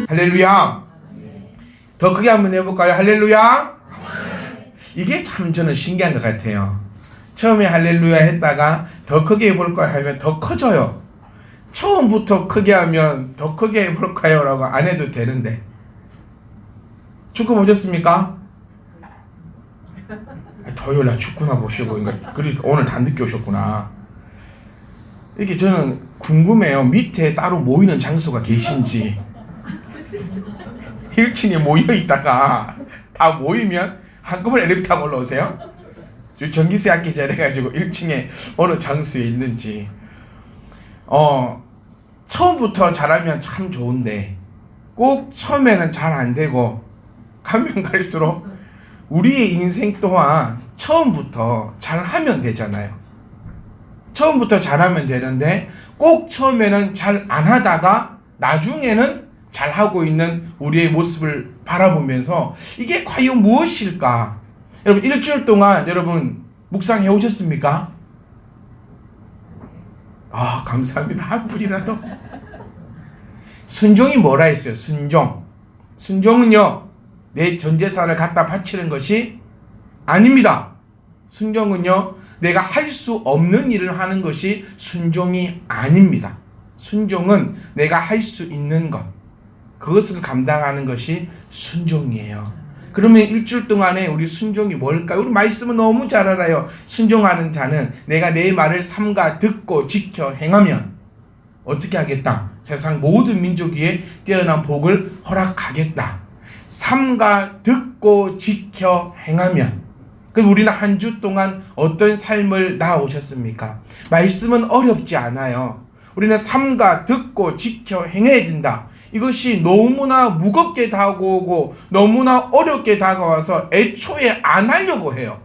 할렐루야. 더 크게 한번 해볼까요? 할렐루야. 이게 참 저는 신기한 것 같아요. 처음에 할렐루야 했다가 더 크게 해볼까요 하면 더 커져요. 처음부터 크게 하면 더 크게 해볼까요? 라고 안 해도 되는데. 축구 보셨습니까? 토요일날 축구나 보시고, 그러니까 오늘 다 늦게 오셨구나. 이게 저는 궁금해요. 밑에 따로 모이는 장소가 계신지. 1층에 모여 있다가 다 모이면 한꺼번에 엘리베이터 타고 올라오세요? 전기세 아끼 잘해가지고 1층에 어느 장소에 있는지. 처음부터 잘하면 참 좋은데 꼭 처음에는 잘 안 되고 가면 갈수록 우리의 인생 또한 처음부터 잘하면 되잖아요. 처음부터 잘하면 되는데 꼭 처음에는 잘 안 하다가 나중에는 잘하고 있는 우리의 모습을 바라보면서 이게 과연 무엇일까? 여러분 일주일 동안 여러분 묵상해 오셨습니까? 감사합니다. 한 분이라도. 순종이 뭐라 했어요? 순종은요 내 전재산을 갖다 바치는 것이 아닙니다. 순종은요 내가 할 수 없는 일을 하는 것이 순종이 아닙니다. 순종은 내가 할 수 있는 것, 그것을 감당하는 것이 순종이에요. 그러면 일주일 동안에 우리 순종이 뭘까요? 우리 말씀은 너무 잘 알아요. 순종하는 자는 내가 내 말을 삼가 듣고 지켜 행하면 어떻게 하겠다? 세상 모든 민족 위에 뛰어난 복을 허락하겠다. 삼가 듣고 지켜 행하면. 그럼 우리는 한 주 동안 어떤 삶을 나아오셨습니까? 말씀은 어렵지 않아요. 우리는 삼가 듣고 지켜 행해야 된다. 이것이 너무나 무겁게 다가오고 너무나 어렵게 다가와서 애초에 안 하려고 해요.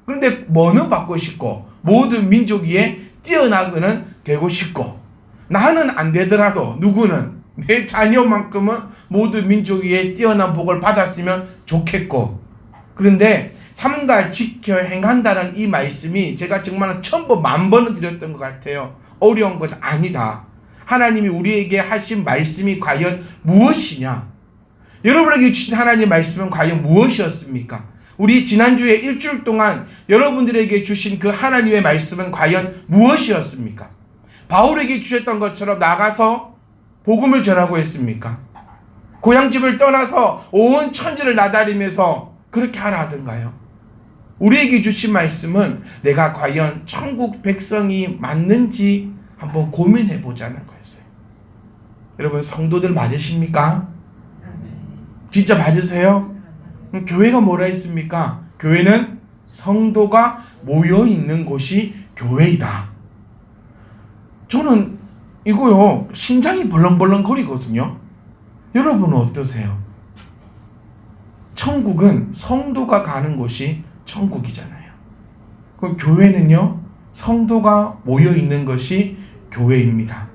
그런데 뭐는 받고 싶고 모든 민족 위에 뛰어나고는 되고 싶고, 나는 안 되더라도 누구는 내 자녀만큼은 모든 민족 위에 뛰어난 복을 받았으면 좋겠고, 그런데 삼가 지켜 행한다는 이 말씀이 제가 정말 1000번 만번은 드렸던 것 같아요. 어려운 것 아니다. 하나님이 우리에게 하신 말씀이 과연 무엇이냐? 여러분에게 주신 하나님의 말씀은 과연 무엇이었습니까? 우리 지난주에 일주일 동안 여러분들에게 주신 그 하나님의 말씀은 과연 무엇이었습니까? 바울에게 주셨던 것처럼 나가서 복음을 전하고 했습니까? 고향집을 떠나서 온 천지를 나다니면서 그렇게 하라 하던가요? 우리에게 주신 말씀은 내가 과연 천국 백성이 맞는지 한번 고민해 보자는 거였어요. 여러분 성도들 맞으십니까? 진짜 맞으세요? 교회가 뭐라 했습니까? 교회는 성도가 모여 있는 곳이 교회이다. 저는 이거요 심장이 벌렁벌렁 거리거든요. 여러분은 어떠세요? 천국은 성도가 가는 곳이 천국이잖아요. 그럼 교회는요 성도가 모여 있는 것이 교회입니다.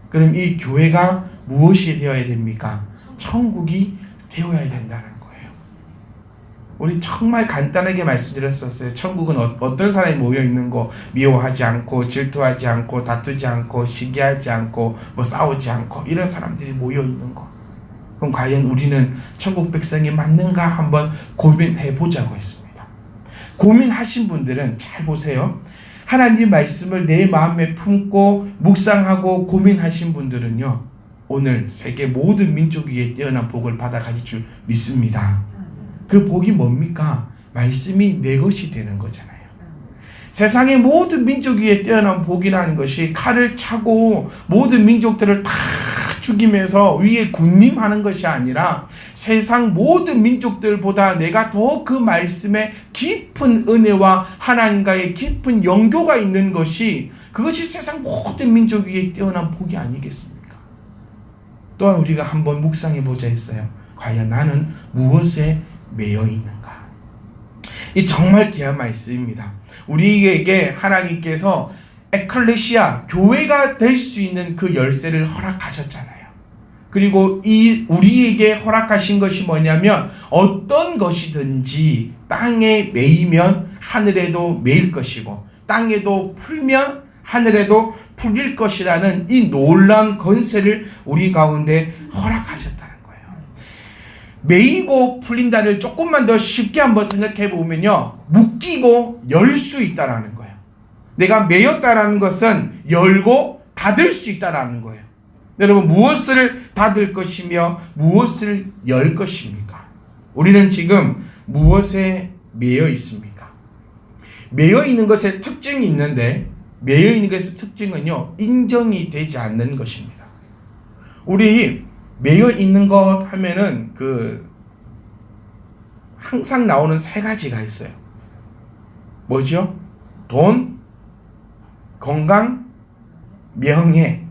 그럼 이 교회가 무엇이 되어야 됩니까? 천국이 되어야 된다는 거예요. 우리 정말 간단하게 말씀드렸었어요. 천국은 어떤 사람이 모여 있는 거, 미워하지 않고 질투하지 않고 다투지 않고 시기하지 않고 싸우지 않고 이런 사람들이 모여 있는 거. 그럼 과연 우리는 천국 백성이 맞는가 한번 고민해 보자고 했습니다. 고민하신 분들은 잘 보세요. 하나님 말씀을 내 마음에 품고 묵상하고 고민하신 분들은요 오늘 세계 모든 민족 위에 뛰어난 복을 받아 가질 줄 믿습니다. 그 복이 뭡니까? 말씀이 내 것이 되는 거잖아요. 세상의 모든 민족 위에 뛰어난 복이라는 것이 칼을 차고 모든 민족들을 다 죽이면서 위에 군림하는 것이 아니라 세상 모든 민족들보다 내가 더 그 말씀에 깊은 은혜와 하나님과의 깊은 연교가 있는 것이, 그것이 세상 모든 민족 위에 뛰어난 복이 아니겠습니까? 또한 우리가 한번 묵상해 보자 했어요. 과연 나는 무엇에 매여 있는가? 이 정말 귀한 말씀입니다. 우리에게 하나님께서 에클레시아, 교회가 될 수 있는 그 열쇠를 허락하셨잖아요. 그리고 이 우리에게 허락하신 것이 뭐냐면 어떤 것이든지 땅에 매이면 하늘에도 매일 것이고 땅에도 풀면 하늘에도 풀릴 것이라는 이 놀라운 권세를 우리 가운데 허락하셨다는 거예요. 매이고 풀린다를 조금만 더 쉽게 한번 생각해 보면요, 묶이고 열 수 있다라는 거예요. 내가 매였다라는 것은 열고 닫을 수 있다라는 거예요. 여러분, 무엇을 닫을 것이며 무엇을 열 것입니까? 우리는 지금 무엇에 매여 있습니까? 매여 있는 것에 특징이 있는데, 매여 있는 것의 특징은요, 인정이 되지 않는 것입니다. 우리 매여 있는 것 하면은 항상 나오는 세 가지가 있어요. 뭐죠? 돈, 건강, 명예.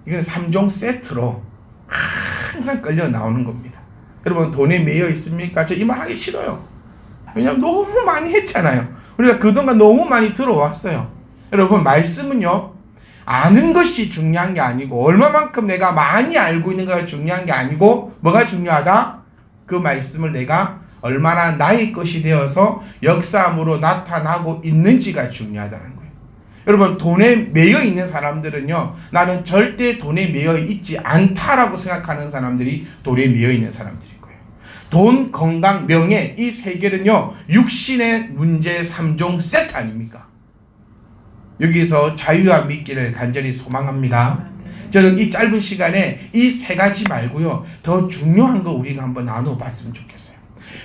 이건 3종 세트로 항상 끌려 나오는 겁니다. 여러분, 돈에 매여 있습니까? 저 이 말 하기 싫어요. 왜냐하면 너무 많이 했잖아요. 우리가 그동안 너무 많이 들어왔어요. 여러분, 말씀은요, 아는 것이 중요한 게 아니고, 얼마만큼 내가 많이 알고 있는가가 중요한 게 아니고, 뭐가 중요하다? 그 말씀을 내가 얼마나 나의 것이 되어서 역사함으로 나타나고 있는지가 중요하다는 거예요. 여러분, 돈에 매여 있는 사람들은요, 나는 절대 돈에 매여 있지 않다라고 생각하는 사람들이 돈에 매여 있는 사람들일 거예요. 돈, 건강, 명예, 이 세 개는요, 육신의 문제 3종 세트 아닙니까? 여기서 자유와 믿기를 간절히 소망합니다. 저는 이 짧은 시간에 이 세 가지 말고요, 더 중요한 거 우리가 한번 나눠봤으면 좋겠어요.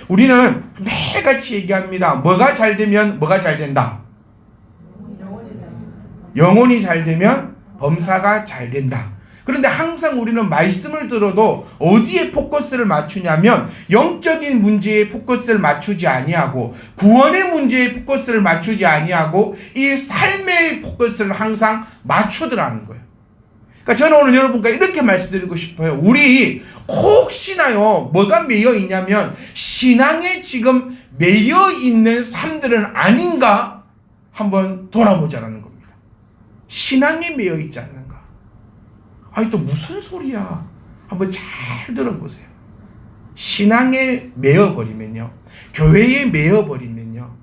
우리는 매일같이 얘기합니다. 뭐가 잘 되면 뭐가 잘 된다? 영혼이 잘 되면 범사가 잘 된다. 그런데 항상 우리는 말씀을 들어도 어디에 포커스를 맞추냐면 영적인 문제에 포커스를 맞추지 아니하고, 구원의 문제에 포커스를 맞추지 아니하고, 이 삶의 포커스를 항상 맞추더라는 거예요. 그러니까 저는 오늘 여러분과 이렇게 말씀드리고 싶어요. 우리 혹시나요, 뭐가 매여 있냐면 신앙에 지금 매여 있는 삶들은 아닌가 한번 돌아보자라는 겁니다. 신앙에 매여 있지 않는가? 아니, 또 무슨 소리야? 한번 잘 들어보세요. 신앙에 매여버리면요, 교회에 매여버리면요,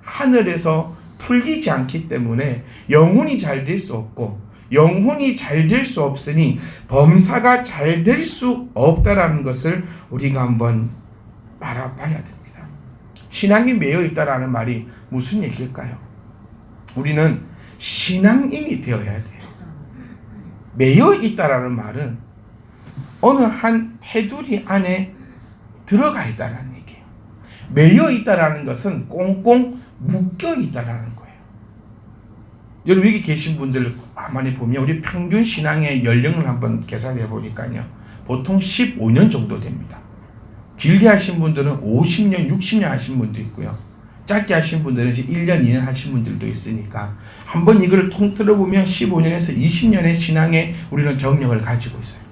하늘에서 풀리지 않기 때문에 영혼이 잘 될 수 없고, 영혼이 잘 될 수 없으니 범사가 잘 될 수 없다라는 것을 우리가 한번 바라봐야 됩니다. 신앙이 매여 있다라는 말이 무슨 얘기일까요? 우리는 신앙인이 되어야 돼요. 매여 있다라는 말은 어느 한 테두리 안에 들어가 있다라는 얘기예요. 매여 있다라는 것은 꽁꽁 묶여 있다라는 거예요. 여러분, 여기 계신 분들 많이 보면 우리 평균 신앙의 연령을 한번 계산해 보니까요, 보통 15년 정도 됩니다. 길게 하신 분들은 50년, 60년 하신 분도 있고요. 짧게 하신 분들은 이제 1년, 2년 하신 분들도 있으니까 한번 이걸 통틀어 보면 15년에서 20년의 신앙에 우리는 경력을 가지고 있어요.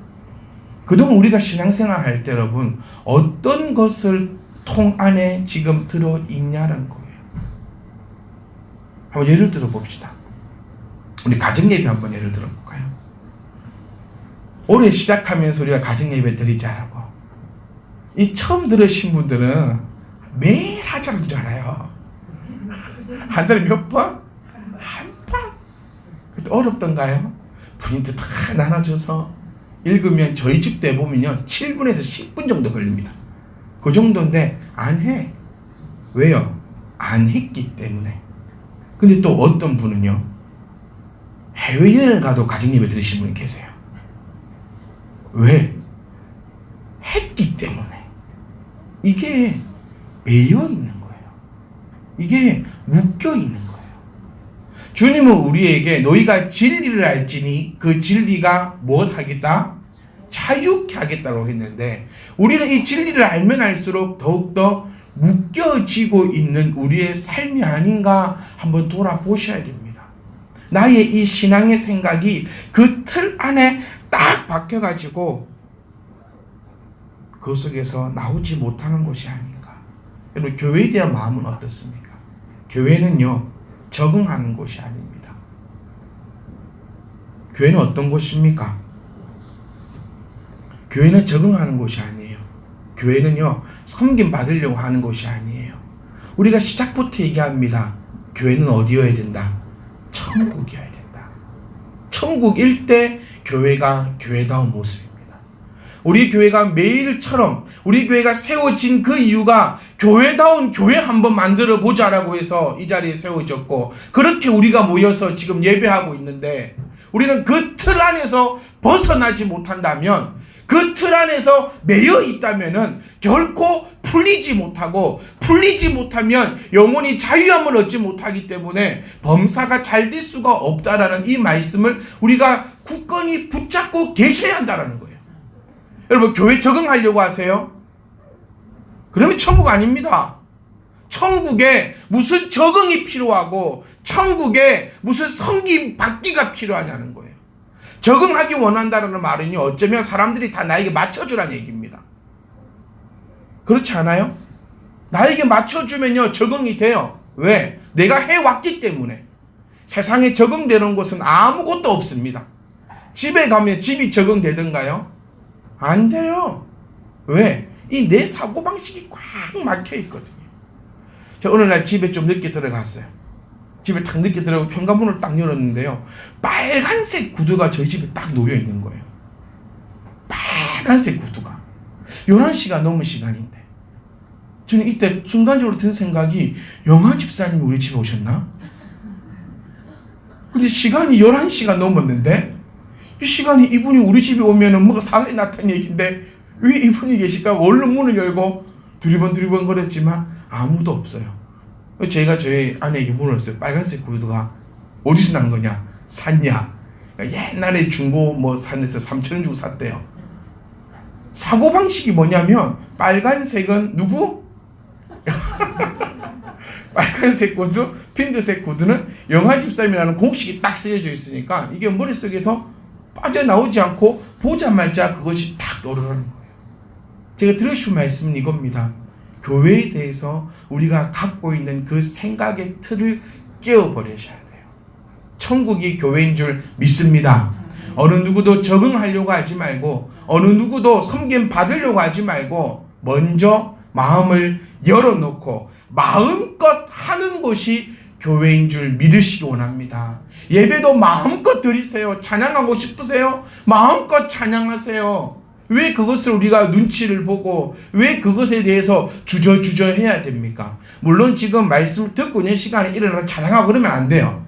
그동안 우리가 신앙생활 할 때 여러분, 어떤 것을 통 안에 지금 들어있냐는 거예요. 한번 예를 들어 봅시다. 우리 가정예배 한번 예를 들어 볼까요? 올해 시작하면서 우리가 가정예배 드리자라고, 이 처음 들으신 분들은 매일 하자는 줄 알아요. 한 달에 몇 번? 한 번. 그때 어렵던가요? 프린트 다 나눠줘서 읽으면 저희 집 때 보면요, 7분에서 10분 정도 걸립니다. 그 정도인데 안 해. 왜요? 안 했기 때문에. 근데 또 어떤 분은요, 해외여행을 가도 가정예배 들으신 분이 계세요. 왜? 했기 때문에. 이게 매여 있는 거예요. 이게 묶여 있는 거예요. 주님은 우리에게 너희가 진리를 알지니 그 진리가 무엇하겠다? 자유케 하겠다고 했는데, 우리는 이 진리를 알면 알수록 더욱더 묶여지고 있는 우리의 삶이 아닌가 한번 돌아보셔야 됩니다. 나의 이 신앙의 생각이 그 틀 안에 딱 박혀가지고 그 속에서 나오지 못하는 것이 아닌가. 여러분, 교회에 대한 마음은 어떻습니까? 교회는요, 적응하는 곳이 아닙니다. 교회는 어떤 곳입니까? 교회는 적응하는 곳이 아니에요. 교회는요, 섬김 받으려고 하는 곳이 아니에요. 우리가 시작부터 얘기합니다. 교회는 어디여야 된다? 천국이어야 된다. 천국일 때 교회가 교회다운 모습입니다. 우리 교회가 매일처럼 우리 교회가 세워진 그 이유가 교회다운 교회 한번 만들어 보자라고 해서 이 자리에 세워졌고, 그렇게 우리가 모여서 지금 예배하고 있는데, 우리는 그 틀 안에서 벗어나지 못한다면, 그 틀 안에서 매여 있다면은 결코 풀리지 못하고, 풀리지 못하면 영혼이 자유함을 얻지 못하기 때문에 범사가 잘 될 수가 없다라는 이 말씀을 우리가 굳건히 붙잡고 계셔야 한다라는 거예요. 여러분, 교회 적응하려고 하세요? 그러면 천국 아닙니다. 천국에 무슨 적응이 필요하고 천국에 무슨 섬김 받기가 필요하냐는 거예요. 적응하기 원한다는 말은요, 어쩌면 사람들이 다 나에게 맞춰주라는 얘기입니다. 그렇지 않아요? 나에게 맞춰주면요 적응이 돼요. 왜? 내가 해왔기 때문에. 세상에 적응되는 곳은 아무것도 없습니다. 집에 가면 집이 적응되던가요? 안 돼요. 왜? 이 내 사고방식이 꽉 막혀 있거든요. 저 어느 날 집에 좀 늦게 들어갔어요. 집에 딱 늦게 들어가고 현관문을 딱 열었는데요, 빨간색 구두가 저희 집에 딱 놓여 있는 거예요. 빨간색 구두가. 11시가 넘은 시간인데, 저는 이때 순간적으로 든 생각이, 영화 집사님이 우리 집에 오셨나? 근데 시간이 11시가 넘었는데, 이 시간에 이분이 우리 집에 오면은 뭐가 사건이 났다는 얘기인데 왜 이분이 계실까? 얼른 문을 열고 두리번 거렸지만 아무도 없어요. 제가 저희 아내에게 물었어요. 빨간색 구두가 어디서 난 거냐? 샀냐? 옛날에 중고 뭐 산에서 3,000원 주고 샀대요. 사고방식이 뭐냐면, 빨간색은 누구? 빨간색 구두, 핑크색 구두는 영화집사님이라는 공식이 딱 쓰여져 있으니까 이게 머릿속에서 빠져나오지 않고 보자마자 그것이 탁 떠오르는 거예요. 제가 드리고 싶은 말씀은 이겁니다. 교회에 대해서 우리가 갖고 있는 그 생각의 틀을 깨워버리셔야 돼요. 천국이 교회인 줄 믿습니다. 어느 누구도 적응하려고 하지 말고, 어느 누구도 섬김 받으려고 하지 말고, 먼저 마음을 열어놓고 마음껏 하는 것이 교회인 줄 믿으시기 원합니다. 예배도 마음껏 드리세요. 찬양하고 싶으세요? 마음껏 찬양하세요. 왜 그것을 우리가 눈치를 보고 왜 그것에 대해서 주저주저 해야 됩니까? 물론 지금 말씀을 듣고 있는 시간에 일어나서 찬양하고 그러면 안 돼요.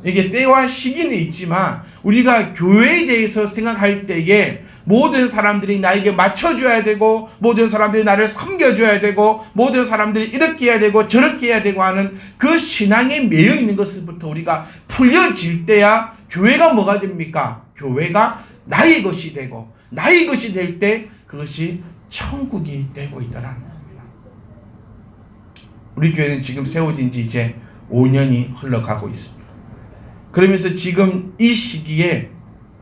이게 때와 시기는 있지만 우리가 교회에 대해서 생각할 때에 모든 사람들이 나에게 맞춰줘야 되고, 모든 사람들이 나를 섬겨줘야 되고, 모든 사람들이 이렇게 해야 되고 저렇게 해야 되고 하는 그 신앙에 매여 있는 것부터 우리가 풀려질 때야 교회가 뭐가 됩니까? 교회가 나의 것이 되고, 나의 것이 될 때 그것이 천국이 되고 있다는 겁니다. 우리 교회는 지금 세워진 지 이제 5년이 흘러가고 있습니다. 그러면서 지금 이 시기에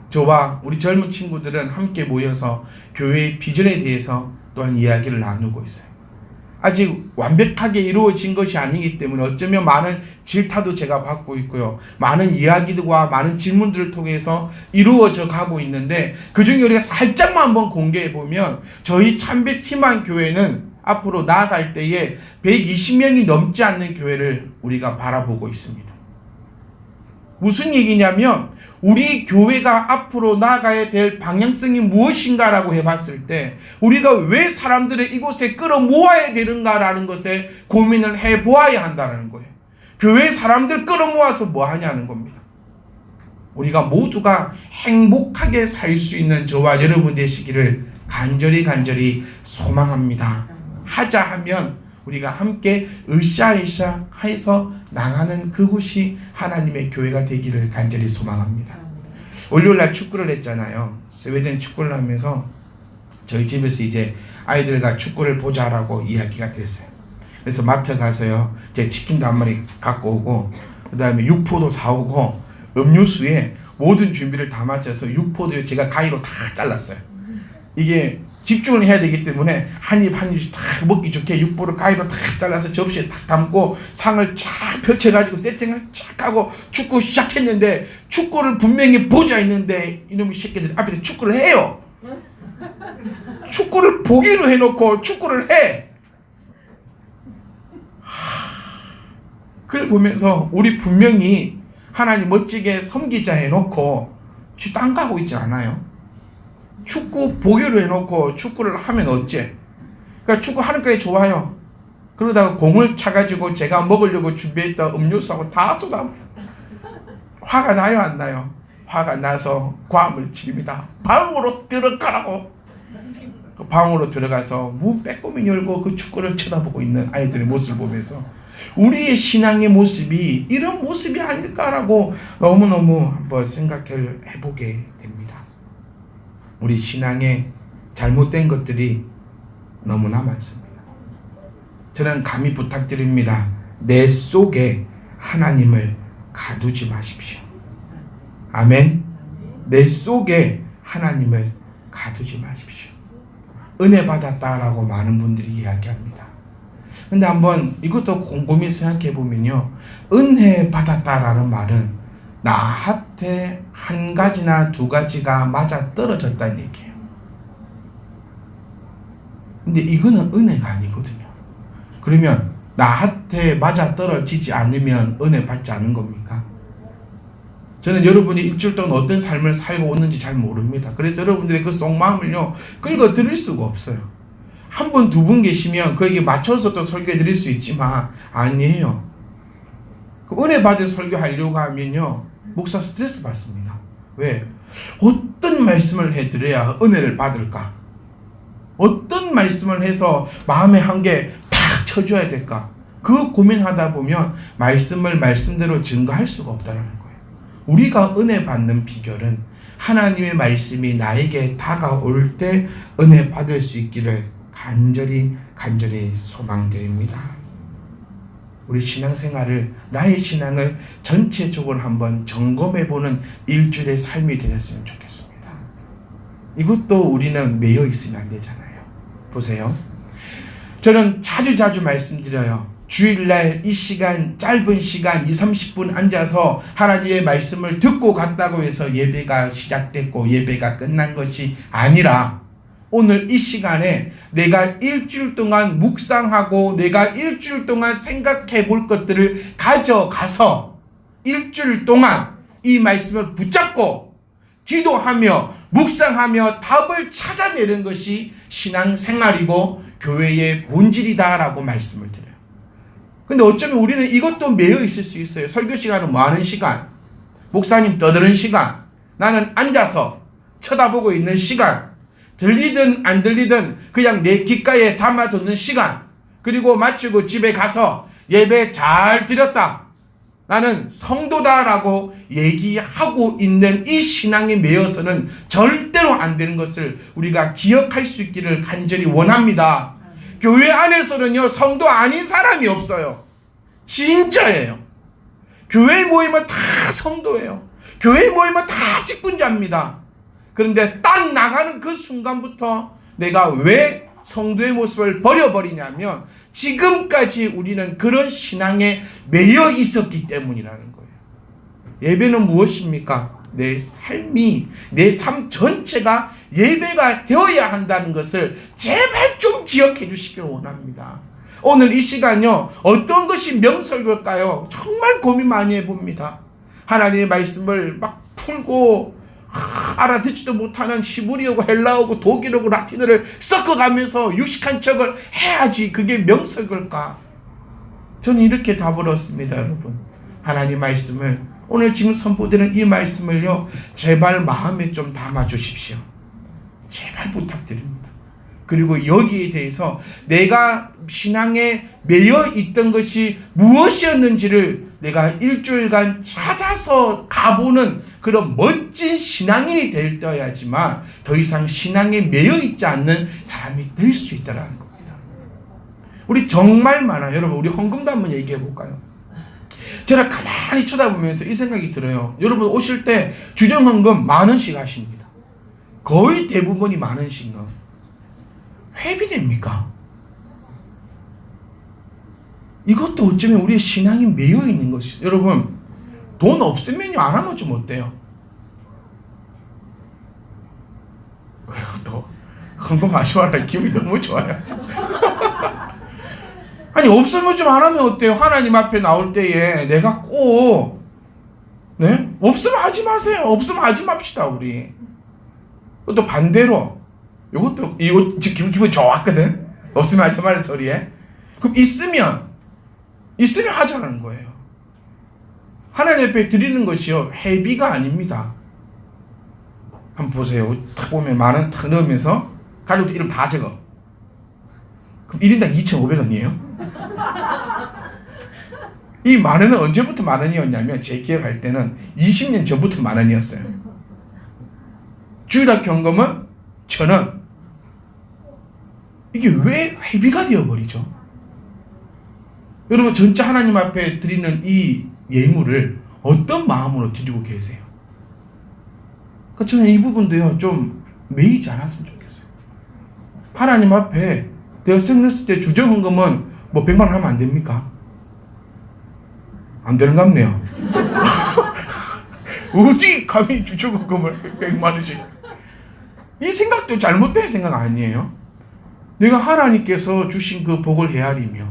저와 우리 젊은 친구들은 함께 모여서 교회의 비전에 대해서 또한 이야기를 나누고 있어요. 아직 완벽하게 이루어진 것이 아니기 때문에 어쩌면 많은 질타도 제가 받고 있고요. 많은 이야기들과 많은 질문들을 통해서 이루어져 가고 있는데, 그중에 우리가 살짝만 한번 공개해 보면 저희 참배팀한 교회는 앞으로 나아갈 때에 120명이 넘지 않는 교회를 우리가 바라보고 있습니다. 무슨 얘기냐면, 우리 교회가 앞으로 나아가야 될 방향성이 무엇인가라고 해봤을 때 우리가 왜 사람들을 이곳에 끌어모아야 되는가라는 것에 고민을 해보아야 한다는 거예요. 교회 사람들 끌어모아서 뭐 하냐는 겁니다. 우리가 모두가 행복하게 살 수 있는 저와 여러분 되시기를 간절히 소망합니다. 하자 하면 우리가 함께 으쌰으쌰 해서 나가는 그곳이 하나님의 교회가 되기를 간절히 소망합니다. 월요일날 축구를 했잖아요. 스웨덴 축구를 하면서 저희 집에서 이제 아이들과 축구를 보자라고 이야기가 됐어요. 그래서 마트 가서요, 이제 치킨도 한 마리 갖고 오고, 그 다음에 육포도 사오고, 음료수에 모든 준비를 다 마쳐서 육포도 제가 가위로 다 잘랐어요. 이게 집중을 해야 되기 때문에 한 입 한 입씩 다 먹기 좋게 육포를 가위로 다 잘라서 접시에 딱 담고 상을 쫙 펼쳐가지고 세팅을 쫙 하고 축구 시작했는데, 축구를 분명히 보자 했는데 이놈의 새끼들이 앞에서 축구를 해요. 축구를 보기로 해놓고 축구를 해. 그걸 보면서 우리 분명히 하나님 멋지게 섬기자 해놓고 딴 가고 있지 않아요? 축구 보기로 해놓고 축구를 하면 어째? 그러니까 축구 하는 게 좋아요. 그러다가 공을 차가지고 제가 먹으려고 준비했던 음료수하고 다 쏟아버려. 화가 나요, 안 나요? 화가 나서 고함을 지릅니다. 방으로 들어가라고. 그 방으로 들어가서 문 빼꼼히 열고 그 축구를 쳐다보고 있는 아이들의 모습을 보면서 우리의 신앙의 모습이 이런 모습이 아닐까라고 너무너무 한번 생각을 해보게 됩니다. 우리 신앙에 잘못된 것들이 너무나 많습니다. 저는 감히 부탁드립니다. 내 속에 하나님을 가두지 마십시오. 아멘. 내 속에 하나님을 가두지 마십시오. 은혜 받았다라고 많은 분들이 이야기합니다. 근데 한번 이것도 곰곰이 생각해 보면요, 은혜 받았다라는 말은 나한테 한 가지나 두 가지가 맞아 떨어졌다는 얘기예요. 근데 이거는 은혜가 아니거든요. 그러면 나한테 맞아 떨어지지 않으면 은혜 받지 않은 겁니까? 저는 여러분이 일주일 동안 어떤 삶을 살고 오는지 잘 모릅니다. 그래서 여러분들의 그 속마음을요, 끌고 드릴 수가 없어요. 한 분, 두 분 계시면 그에게 맞춰서 또 설교해 드릴 수 있지만 아니에요. 그 은혜 받은 설교하려고 하면요, 목사 스트레스 받습니다. 왜? 어떤 말씀을 해드려야 은혜를 받을까? 어떤 말씀을 해서 마음의 한계 탁 쳐줘야 될까? 그 고민하다 보면 말씀을 말씀대로 증거할 수가 없다는 거예요. 우리가 은혜 받는 비결은 하나님의 말씀이 나에게 다가올 때 은혜 받을 수 있기를 간절히 소망드립니다. 우리 신앙생활을, 나의 신앙을 전체적으로 한번 점검해보는 일주일의 삶이 되었으면 좋겠습니다. 이것도 우리는 매여 있으면 안 되잖아요. 보세요. 저는 자주 말씀드려요. 주일날 이 시간, 짧은 시간 20-30분 앉아서 하나님의 말씀을 듣고 갔다고 해서 예배가 시작됐고 예배가 끝난 것이 아니라 오늘 이 시간에 내가 일주일 동안 묵상하고 내가 일주일 동안 생각해 볼 것들을 가져가서 일주일 동안 이 말씀을 붙잡고 기도하며 묵상하며 답을 찾아내는 것이 신앙생활이고 교회의 본질이다라고 말씀을 드려요. 근데 어쩌면 우리는 이것도 매여 있을 수 있어요. 설교 시간은 뭐 하는 시간, 목사님 떠드는 시간, 나는 앉아서 쳐다보고 있는 시간, 들리든 안 들리든 그냥 내 귓가에 담아두는 시간, 그리고 마치고 집에 가서 예배 잘 드렸다, 나는 성도다라고 얘기하고 있는 이 신앙에 매여서는 절대로 안 되는 것을 우리가 기억할 수 있기를 간절히 원합니다. 교회 안에서는요, 성도 아닌 사람이 없어요. 진짜예요. 교회 모이면 다 성도예요. 교회 모이면 다 직분자입니다. 그런데 딱 나가는 그 순간부터 내가 왜 성도의 모습을 버려버리냐면 지금까지 우리는 그런 신앙에 매여 있었기 때문이라는 거예요. 예배는 무엇입니까? 내 삶이, 내 삶 전체가 예배가 되어야 한다는 것을 제발 좀 기억해 주시길 원합니다. 오늘 이 시간요, 어떤 것이 명설교일까요? 정말 고민 많이 해봅니다. 하나님의 말씀을 막 풀고 알아듣지도 못하는 히브리어고 헬라어고 독일어고 라틴어를 섞어가면서 유식한 척을 해야지 그게 명설교일까? 저는 이렇게 답을 얻습니다. 여러분, 하나님 말씀을, 오늘 지금 선포되는 이 말씀을요, 제발 마음에 좀 담아주십시오. 제발 부탁드립니다. 그리고 여기에 대해서 내가 신앙에 매여 있던 것이 무엇이었는지를 내가 일주일간 찾아서 가보는 그런 멋진 신앙인이 될 때야지만 더 이상 신앙에 매여 있지 않는 사람이 될 수 있다는 겁니다. 우리 정말 많아요. 여러분, 우리 헌금도 한번 얘기해 볼까요? 제가 가만히 쳐다보면서 이 생각이 들어요. 여러분 오실 때 주정헌금 10,000원씩 하십니다. 거의 대부분이 10,000원씩은 회비됩니까? 이것도 어쩌면 우리의 신앙이 매여 있는 것이죠. 여러분, 돈 없으면요, 안 하면 좀 어때요? 왜요? 또 헌금하지 말라, 기분이 너무 좋아요. 아니, 없으면 좀 안 하면 어때요? 하나님 앞에 나올 때에 내가 꼭, 네? 없으면 하지 마세요. 없으면 하지 맙시다, 우리. 또 반대로 이거 지금 기분 좋았거든. 없으면 하지 말는 소리에. 그럼 있으면 하자는 거예요. 하나님 앞에 드리는 것이요 회비가 아닙니다. 한번 보세요. 탁 보면 만원 탁 넣으면서 가족들 이름 다 적어. 그럼 1인당 2,500원이에요. 이 만원은 언제부터 만원이었냐면 제 기억할 때는 20년 전부터 만원이었어요. 주일학 경금은 1,000원. 이게 왜 회비가 되어버리죠? 여러분 진짜 하나님 앞에 드리는 이 예물을 어떤 마음으로 드리고 계세요? 그러니까 저는 이 부분도요 좀 매이지 않았으면 좋겠어요. 하나님 앞에 내가 생겼을 때 주정헌금은 뭐 100만 원 하면 안 됩니까? 안 되는 것 같네요. 어디 감히 주정헌금을 100만 원씩. 이 생각도 잘못된 생각 아니에요? 내가 하나님께서 주신 그 복을 헤아리며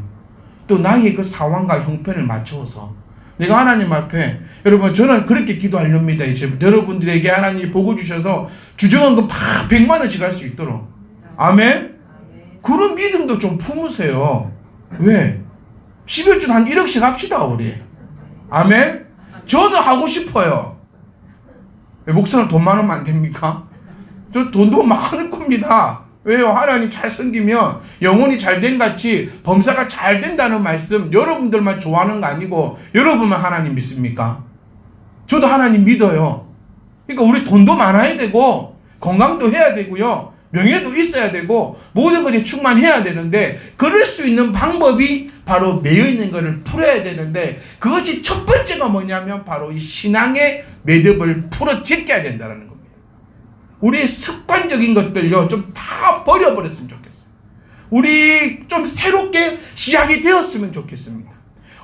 또 나의 그 상황과 형편을 맞춰서 내가 하나님 앞에 여러분 저는 그렇게 기도하렵니다. 이제 여러분들에게 하나님이 복을 주셔서 주정헌금 다 100만 원씩 할 수 있도록. 아멘? 그런 믿음도 좀 품으세요. 왜? 11주 한 1억씩 합시다 우리. 아멘? 저는 하고 싶어요. 왜 목사는 돈 많으면 안 됩니까? 저 돈도 많을 겁니다. 왜요? 하나님 잘 섬기면 영혼이 잘된 같이 범사가 잘 된다는 말씀 여러분들만 좋아하는 거 아니고 여러분만 하나님 믿습니까? 저도 하나님 믿어요. 그러니까 우리 돈도 많아야 되고 건강도 해야 되고요. 명예도 있어야 되고 모든 것이 충만해야 되는데 그럴 수 있는 방법이 바로 매여있는 것을 풀어야 되는데 그것이 첫 번째가 뭐냐면 바로 이 신앙의 매듭을 풀어 제껴야 된다는 겁니다. 우리의 습관적인 것들요 좀 다 버려버렸으면 좋겠어요. 우리 좀 새롭게 시작이 되었으면 좋겠습니다.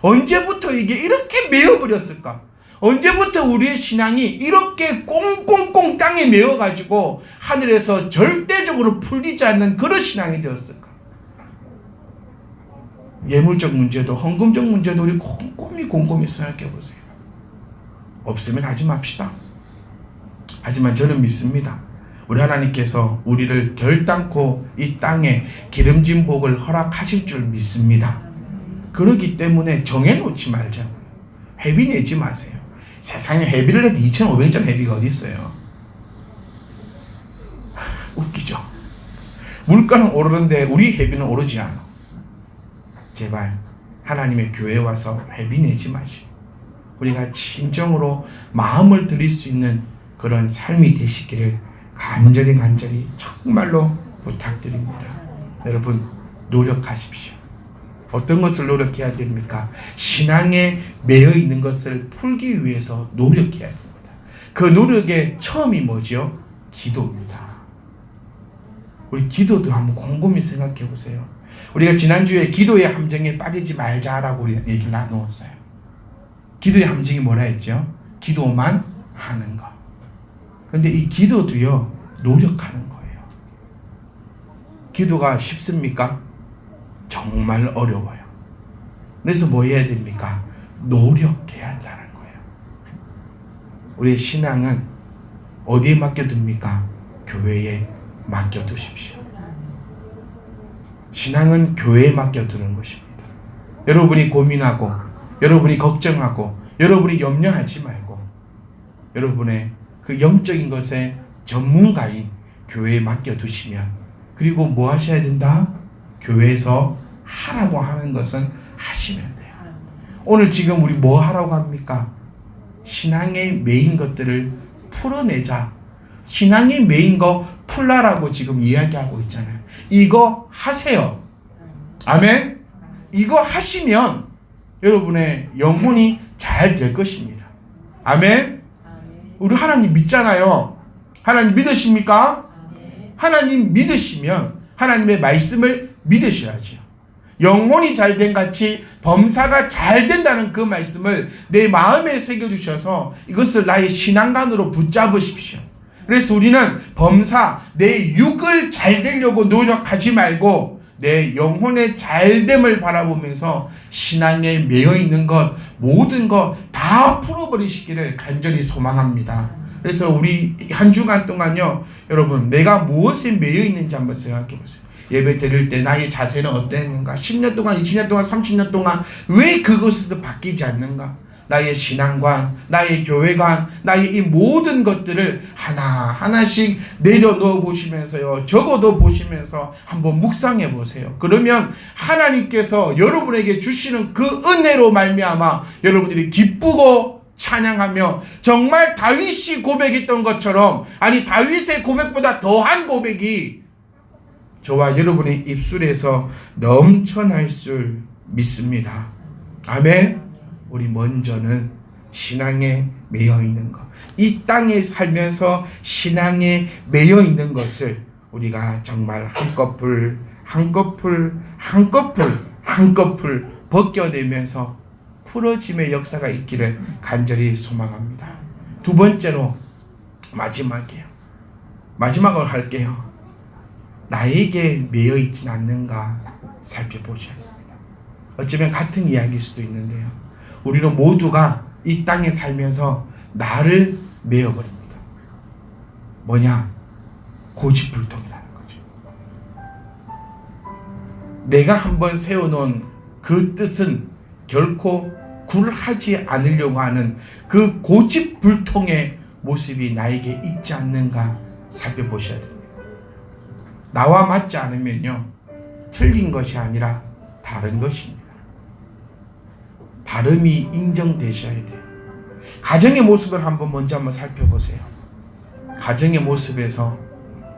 언제부터 이게 이렇게 매여버렸을까? 언제부터 우리의 신앙이 이렇게 꽁꽁꽁 땅에 매여가지고 하늘에서 절대적으로 풀리지 않는 그런 신앙이 되었을까? 예물적 문제도 헌금적 문제도 우리 곰곰이 생각해 보세요. 없으면 하지 맙시다. 하지만 저는 믿습니다. 우리 하나님께서 우리를 결단코 이 땅에 기름진 복을 허락하실 줄 믿습니다. 그렇기 때문에 정해놓지 말자고요. 회비 내지 마세요. 세상에 회비를 내도 2,500원 회비가 어디 있어요? 웃기죠? 물가는 오르는데 우리 회비는 오르지 않아. 제발 하나님의 교회에 와서 회비 내지 마시고 우리가 진정으로 마음을 드릴 수 있는 그런 삶이 되시기를 간절히 정말로 부탁드립니다. 여러분 노력하십시오. 어떤 것을 노력해야 됩니까? 신앙에 매여 있는 것을 풀기 위해서 노력해야 됩니다. 그 노력의 처음이 뭐죠? 기도입니다. 우리 기도도 한번 곰곰이 생각해 보세요. 우리가 지난주에 기도의 함정에 빠지지 말자라고 우리 얘기를 나누었어요. 기도의 함정이 뭐라 했죠? 기도만 하는 것. 근데 이 기도도요 노력하는 거예요. 기도가 쉽습니까? 정말 어려워요. 그래서 뭐 해야 됩니까? 노력해야 한다는 거예요. 우리의 신앙은 어디에 맡겨둡니까? 교회에 맡겨두십시오. 신앙은 교회에 맡겨두는 것입니다. 여러분이 고민하고 여러분이 걱정하고 여러분이 염려하지 말고 여러분의 그 영적인 것에 전문가인 교회에 맡겨두시면 그리고 뭐 하셔야 된다? 교회에서 하라고 하는 것은 하시면 돼요. 오늘 지금 우리 뭐 하라고 합니까? 신앙의 메인 것들을 풀어내자. 신앙의 메인 거 풀라라고 지금 이야기하고 있잖아요. 이거 하세요. 아멘? 이거 하시면 여러분의 영혼이 잘 될 것입니다. 아멘? 우리 하나님 믿잖아요. 하나님 믿으십니까? 하나님 믿으시면 하나님의 말씀을 믿으셔야죠. 영혼이 잘된 같이 범사가 잘 된다는 그 말씀을 내 마음에 새겨두셔서 이것을 나의 신앙관으로 붙잡으십시오. 그래서 우리는 범사, 내 육을 잘 되려고 노력하지 말고 내 영혼의 잘됨을 바라보면서 신앙에 매여 있는 것 모든 것 다 풀어버리시기를 간절히 소망합니다. 그래서 우리 한 주간 동안요, 여러분 내가 무엇에 매여 있는지 한번 생각해 보세요. 예배 드릴 때 나의 자세는 어땠는가? 10년 동안, 20년 동안, 30년 동안 왜 그것에서 바뀌지 않는가? 나의 신앙관, 나의 교회관, 나의 이 모든 것들을 하나하나씩 내려놓아 보시면서요, 적어도 보시면서 한번 묵상해 보세요. 그러면 하나님께서 여러분에게 주시는 그 은혜로 말미암아 여러분들이 기쁘고 찬양하며 정말 다윗이 고백했던 것처럼, 아니 다윗의 고백보다 더한 고백이 저와 여러분의 입술에서 넘쳐날 줄 믿습니다. 아멘. 우리 먼저는 신앙에 매여 있는 것, 이 땅에 살면서 신앙에 매여 있는 것을 우리가 정말 한꺼풀 벗겨내면서 풀어짐의 역사가 있기를 간절히 소망합니다. 두 번째로 마지막으로 할게요. 나에게 매여 있진 않는가 살펴보셔야 됩니다. 어쩌면 같은 이야기일 수도 있는데요, 우리는 모두가 이 땅에 살면서 나를 메어버립니다. 뭐냐? 고집불통이라는 거죠. 내가 한번 세워놓은 그 뜻은 결코 굴하지 않으려고 하는 그 고집불통의 모습이 나에게 있지 않는가 살펴보셔야 됩니다. 나와 맞지 않으면요, 틀린 것이 아니라 다른 것입니다. 다름이 인정되셔야 돼요. 가정의 모습을 먼저 한번 살펴보세요. 가정의 모습에서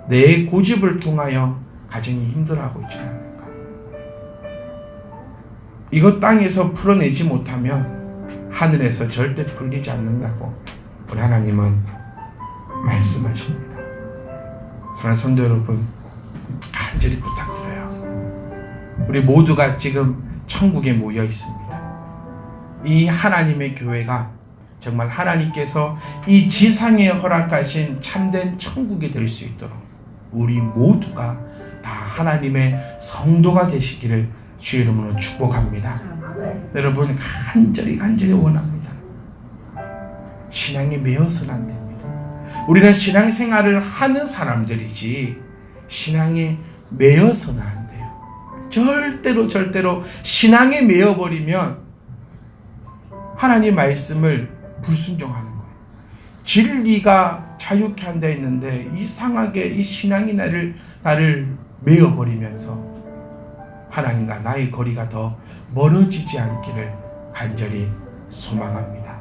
내 고집을 통하여 가정이 힘들어하고 있지 않는가? 이것 땅에서 풀어내지 못하면 하늘에서 절대 풀리지 않는다고 우리 하나님은 말씀하십니다. 사랑하는 성도 여러분, 간절히 부탁드려요. 우리 모두가 지금 천국에 모여 있습니다. 이 하나님의 교회가 정말 하나님께서 이 지상에 허락하신 참된 천국이 될 수 있도록 우리 모두가 다 하나님의 성도가 되시기를 주의 이름으로 축복합니다. 여러분, 간절히 원합니다. 신앙에 매여서는 안 됩니다. 우리는 신앙생활을 하는 사람들이지 신앙에 매여서는 안 돼요. 절대로 신앙에 매여버리면 하나님 말씀을 불순종하는 거예요. 진리가 자유케 한다 했는데 이상하게 이 신앙이 나를 메어버리면서 하나님과 나의 거리가 더 멀어지지 않기를 간절히 소망합니다.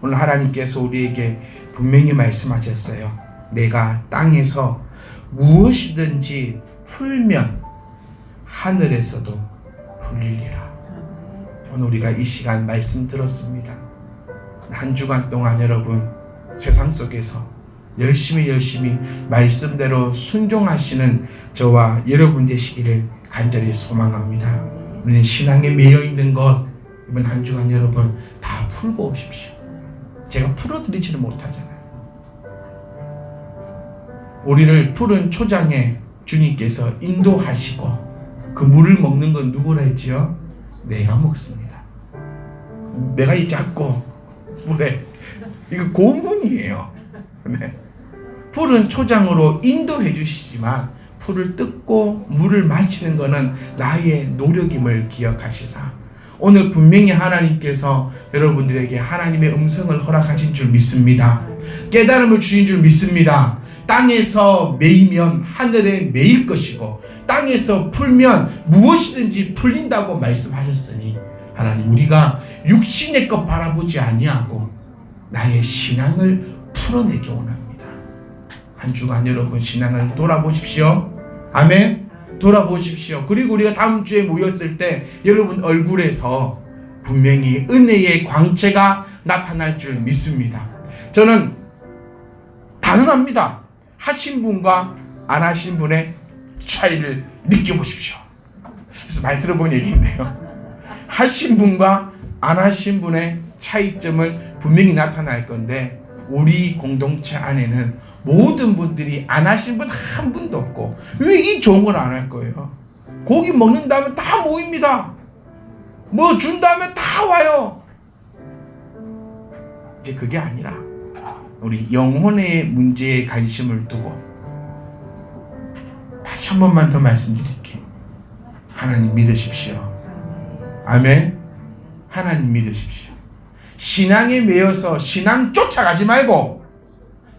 오늘 하나님께서 우리에게 분명히 말씀하셨어요. 내가 땅에서 무엇이든지 풀면 하늘에서도 풀리리라. 오늘 우리가 이 시간 말씀 들었습니다. 한 주간 동안 여러분 세상 속에서 열심히 말씀대로 순종하시는 저와 여러분 되시기를 간절히 소망합니다. 우리는 신앙에 매여 있는 것 이번 한 주간 여러분 다 풀고 오십시오. 제가 풀어드리지는 못하잖아요. 우리를 푸른 초장에 주님께서 인도하시고 그 물을 먹는 건 누구라 했지요? 내가 먹습니다. 내가 이 작고 물에 이거 고문이에요. 네. 푸른 초장으로 인도해 주시지만 풀을 뜯고 물을 마시는 것은 나의 노력임을 기억하시사 오늘 분명히 하나님께서 여러분들에게 하나님의 음성을 허락하신 줄 믿습니다. 깨달음을 주신 줄 믿습니다. 땅에서 매이면 하늘에 매일 것이고 땅에서 풀면 무엇이든지 풀린다고 말씀하셨으니 하나님, 우리가 육신의 것 바라보지 아니하고 나의 신앙을 풀어내기 원합니다. 한 주간 여러분 신앙을 돌아보십시오. 아멘. 돌아보십시오. 그리고 우리가 다음 주에 모였을 때 여러분 얼굴에서 분명히 은혜의 광채가 나타날 줄 믿습니다. 저는 단언합니다. 하신 분과 안 하신 분의 차이를 느껴보십시오. 그래서 많이 들어본 얘기인데요. 하신 분과 안 하신 분의 차이점을 분명히 나타날 건데 우리 공동체 안에는 모든 분들이 안 하신 분 한 분도 없고 왜 이 좋은 걸 안 할 거예요? 고기 먹는다면 다 모입니다. 뭐 준다면 다 와요. 이제 그게 아니라 우리 영혼의 문제에 관심을 두고 다시 한 번만 더 말씀드릴게요. 하나님 믿으십시오. 아멘. 하나님 믿으십시오. 신앙에 매여서 신앙 쫓아가지 말고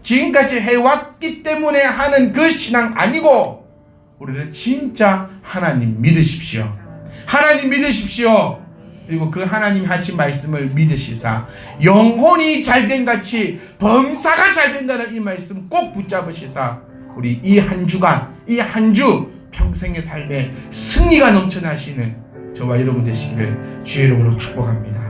지금까지 해왔기 때문에 하는 그 신앙 아니고 우리는 진짜 하나님 믿으십시오. 하나님 믿으십시오. 그리고 그 하나님 하신 말씀을 믿으시사 영혼이 잘된 같이 범사가 잘 된다는 이 말씀 꼭 붙잡으시사 우리 이 한 주간 이 한 주 평생의 삶에 승리가 넘쳐나시는 저와 여러분 되시기를 주의 이름으로 축복합니다.